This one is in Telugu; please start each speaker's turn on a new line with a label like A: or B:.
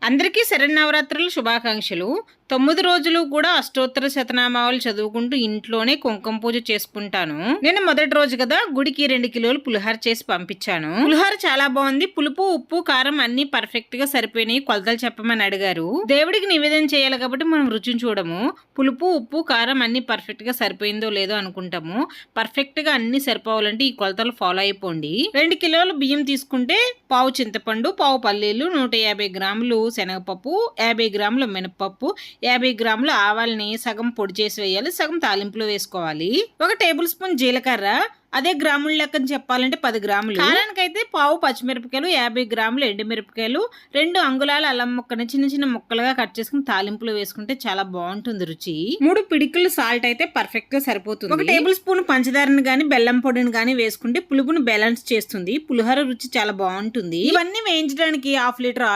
A: అందరికీ శరన్నవరాత్రుల శుభాకాంక్షలు. 9 రోజులు కూడా అష్టోత్తర శతనామావళి చదువుకుంటూ ఇంట్లోనే కుంకుమ పూజ చేసుకుంటాను. నేను మొదటి రోజు కదా గుడికి 2 కిలోలు పులిహార చేసి పంపించాను. పులిహార చాలా బాగుంది. పులుపు, ఉప్పు, కారం అన్ని పర్ఫెక్ట్ గా సరిపోయినాయి. కొలతలు చెప్పమని అడిగారు. దేవుడికి నివేదన చేయాలి కాబట్టి మనం రుచిని చూడము. పులుపు, ఉప్పు, కారం అన్ని పర్ఫెక్ట్ గా సరిపోయిందో లేదో అనుకుంటాము. పర్ఫెక్ట్ గా అన్ని సరిపోవాలంటే ఈ కొలతలు ఫాలో అయిపోండి. 2 కిలోలు బియ్యం తీసుకుంటే పావు చింతపండు, పావు పల్లీలు, 150 గ్రాములు శనగపప్పు, 50 గ్రాముల మినపప్పు, 50 గ్రాముల ఆవాల్ని సగం పొడి చేసి వేయాలి, సగం తాలింపులో వేసుకోవాలి. 1 టేబుల్ స్పూన్ జీలకర్ర, అదే గ్రాముల లెక్కని చెప్పాలంటే 10 గ్రాములు. కారానికైతే పావు పచ్చిమిరపకాయలు, 50 గ్రాములు ఎండుమిరపకాయలు, 2 అంగుళాల అల్లం ముక్కని చిన్న చిన్న ముక్కలుగా కట్ చేసుకుని తాలింపులో వేసుకుంటే చాలా బాగుంటుంది రుచి. 3 పిడికిలు సాల్ట్ అయితే పర్ఫెక్ట్ గా సరిపోతుంది. 1 టేబుల్ స్పూన్ పంచదారని గాని బెల్లం పొడిని గాని వేసుకుంటే పులుపుని బ్యాలెన్స్ చేస్తుంది. పులిహోర రుచి చాలా బాగుంటుంది. ఇవన్నీ వేయించడానికి 1/2 లీటర్